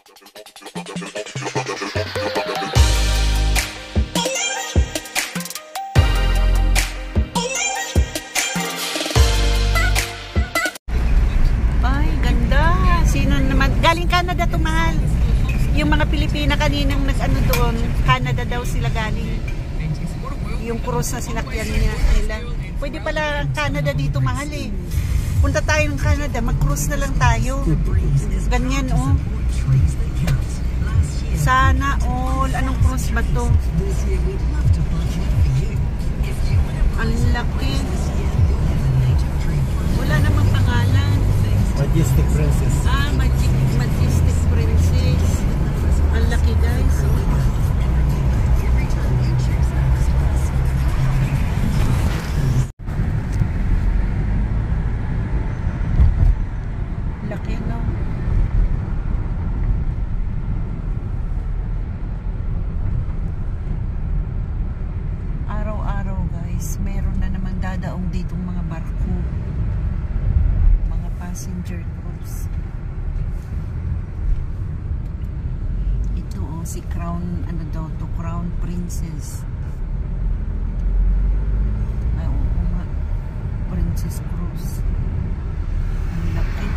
Ay, ganda. Sino naman? Galing Canada to, mahal. Yung mga Pilipina kaninang nag-ano doon, Canada daw sila galing. Yung cruise na sinakyan nila. Pwede pala Canada dito, mahal eh. Punta tayo ng Canada, mag-cruise na lang tayo. Ganyan, oh. Sana all. Anong cruise ba to? Ang laki. Wala namang pangalan. Majestic Princess. Ah, Majestic Princess. Ang laki, guys. Laki, no? Araw-araw, guys, meron na naman dadaong ditong mga barko. Mga passenger cruise. Ito, oh, si Crown, ano daw to? Crown Princess. Ay, oo nga. Princess Cruise. Ang laki.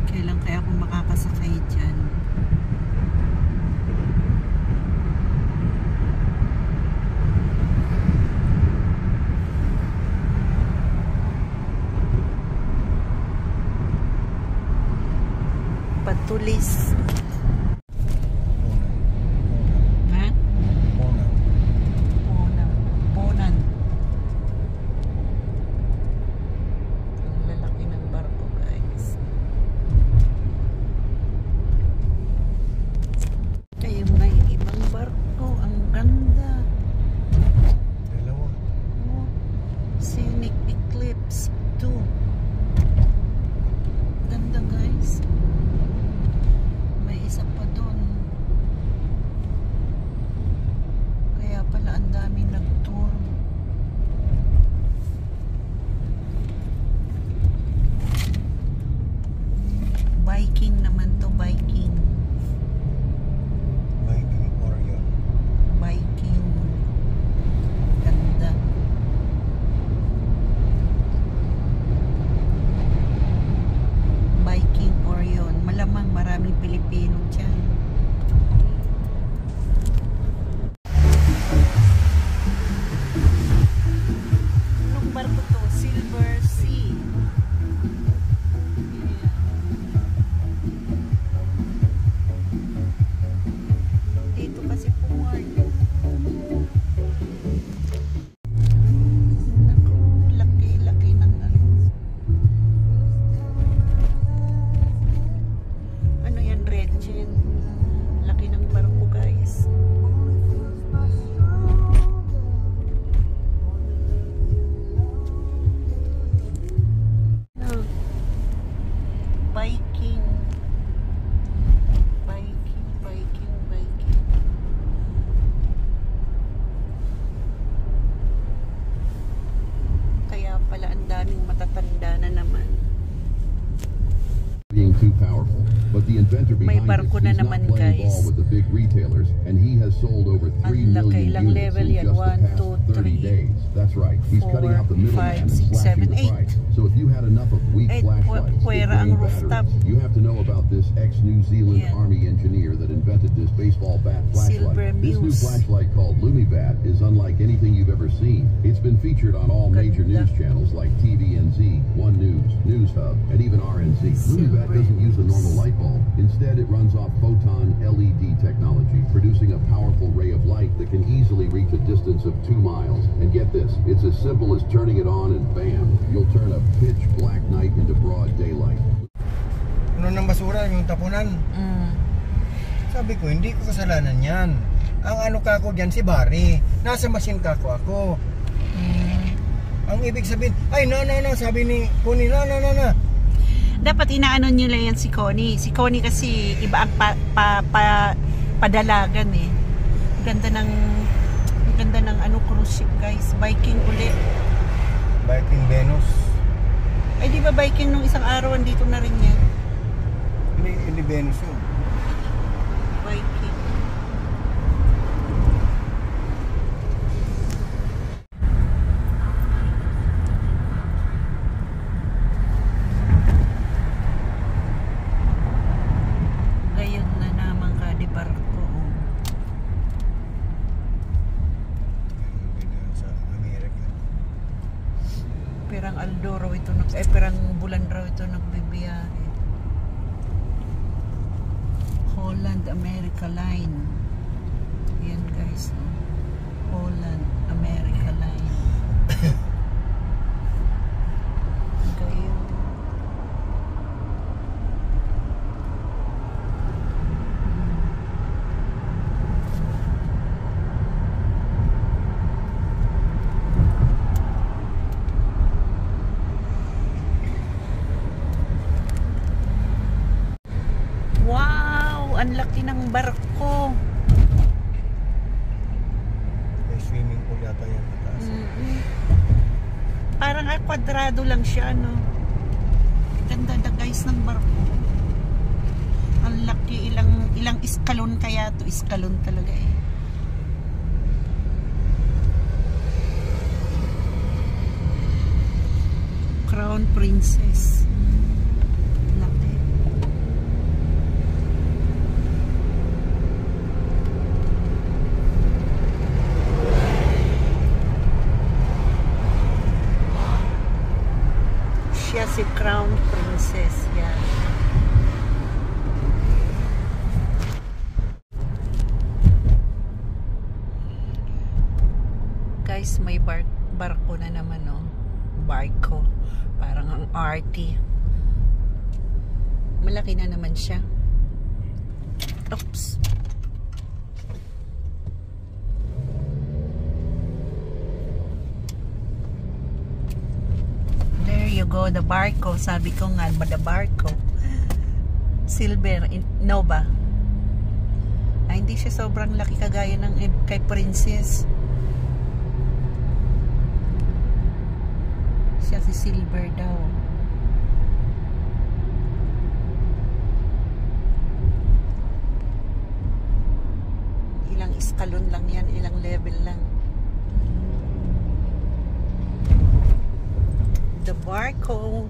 Kailan kaya ako makakasakay dyan? Patulis. Ha? Bonan. Ang lalaki ng barko, guys. Kaya may ibang barko. Ang ganda. Dalawa. Oh, Scenic Eclipse 2. Ganda, guys. May isa pa doon. Kaya pala ang daming nag-tour. Viking naman to, Viking. Viking Orion. Viking. Ganda. Viking Orion. Malamang maraming Pilipino dyan. Anong barko to? Silver Sea. Dito kasi pumort. Naku, laki-laki ng ano. Ano yan, Red Gin? Laki ng barko, guys. Ah. Viking. Kaya pala ang daming matatanda na naman. Being too powerful, but the inventor May behind it barko na is not naman, playing guys. ball with the big retailers, and he has sold over 3 Ang laki, million ilang units level in yan? just the 1, past 2, 30 3, days. That's right, he's 4, cutting out the middleman 5, and 6, slashing 7, the 8. price. So if you had enough of weak 8, flashlights with puwera ang green rooftop. batteries, you have to know about this ex-New Zealand Yan. Army engineer that invented this baseball bat Silver flashlight. This new Muse. flashlight called LumiBat is unlike anything you've ever seen. It's been featured on all major Ganda. news channels like TVNZ, One News, News Hub, and even RNZ. LumiBat doesn't use a normal light bulb. Instead, it runs off photon LED technology, producing a powerful ray of light that can easily reach a distance of 2 miles. And get this, it's as simple as turning it on and bam, you'll turn a pitch black night into broad daylight. Ano ng basura, yung tapunan. Sabi ko, hindi ko kasalanan yan. Ang ano ka ko dyan, si Barry. Nasa machine ka ko ako. Ang ibig sabihin, ay no, sabi ni Connie, no. Dapat inaano nyo lang yan si Connie. Si Connie kasi iba ang padalagan eh. Ganda ng ano, cruise ship, guys. Viking ulit. Viking Venus. Ay, di ba Viking nung isang araw andito na rin yan? Hindi, Venus yun. Viking. Gayon na naman ka di barko. Ganun sa Amerika. Perang Aldo raw ito perang bulan raw ito nagbibiyahe. Holland America Line. Yan guys. Oh. Holland America Line. Gayon. Wow! Ang laki ng barko. May swimming pool yata yan mataas. Parang kwadrado lang siya, no? Ganda na guys ng barko. Ang laki, ilang iskalon kaya to, iskalon talaga eh. Crown Princess. Laki. Siya si Crown Princess yan. Guys, may barko na naman, no? Barko. Parang ang RT. Malaki na naman siya. Oops. There you go, the barko. Sabi ko nga, the barko. Silver Nova. Ay, hindi siya sobrang laki kagaya ng kay Princess. Siya si Silver daw. Ilang iskalon lang yan, ilang level lang. The barco.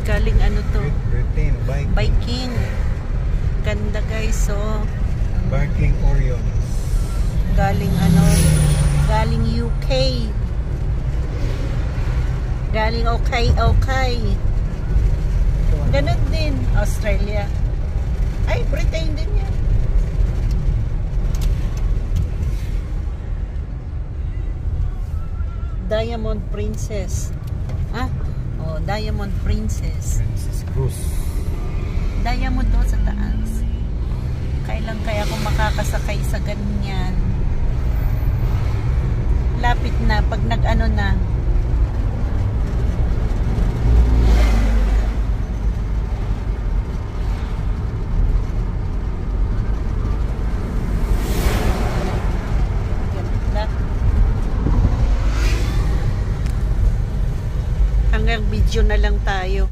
Galing ano to? Viking. Ganda guys, so Viking Orion. galing galing UK. Galing okay. Ganun din, Australia. Ay, Britain din yan. Diamond Princess. Ah, oh, Diamond Princess. Princess Cruise. Diamond doon sa taas. Kailan kaya ako makakasakay sa ganyan? Lapit na pag nag-ano na. Ganda. Hanggang video na lang tayo.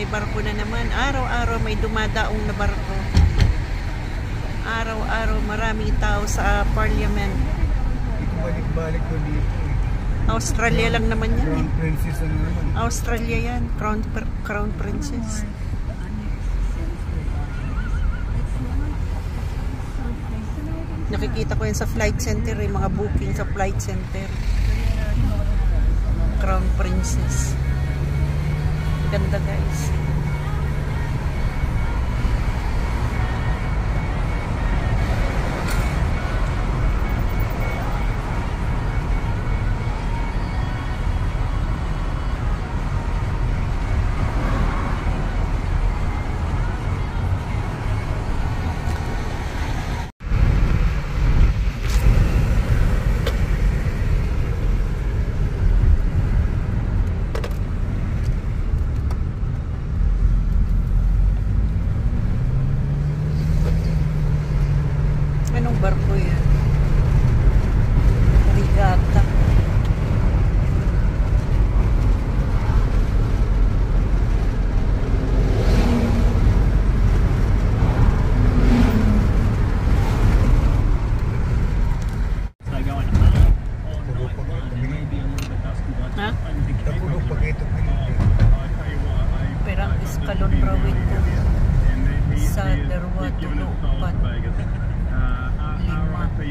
may barko na naman. Araw-araw may dumadaong na barko. Araw-araw maraming tao sa Parliament. Hindi ko balik-balik ko dito. Australia lang naman yan Crown Princess ano naman. Australia yan. Crown Princess. Nakikita ko yan sa flight center, yung mga booking sa flight center. Crown Princess. Ganda guys. Anong barko yan? Rigata. Ha? Tapos pag ito Perang Escalon Rawit sa Darwa Tulupan.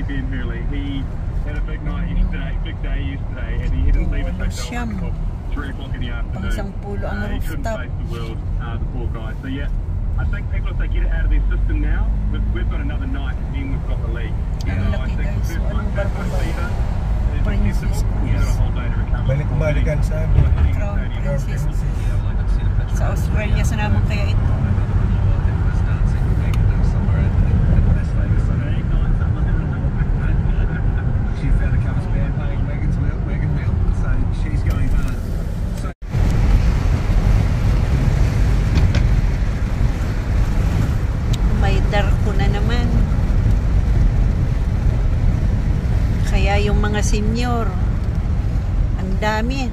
Ben Hurley. He had a big night yesterday, big day yesterday, and he didn't leave us until 3 o'clock in the afternoon. He couldn't face the world, the poor guy. So yeah, I think people, if they get it out of their system now, we've got another night, and then we've got the league. I think the first one fever is acceptable. We've got a whole day to recover. balik-balikan sa Crown Princess. Sa Australia sa naman kaya ito. She found a cover spare paying Megan's wheel, so she's going hard. May darko na naman. Kaya yung mga senior, ang dami.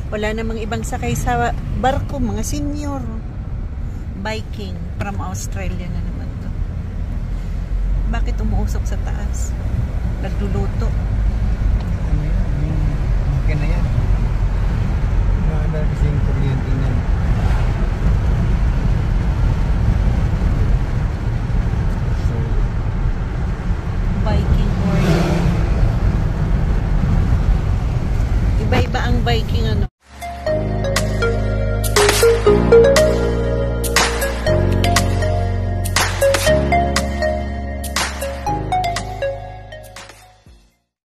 Wala namang ibang sakay sa barko, mga senior. Viking from Australia na naman to. Bakit umuusok sa taas? Nagluluto. ano yan, yung makina yan. Naandar kasi yung kuryente niyan.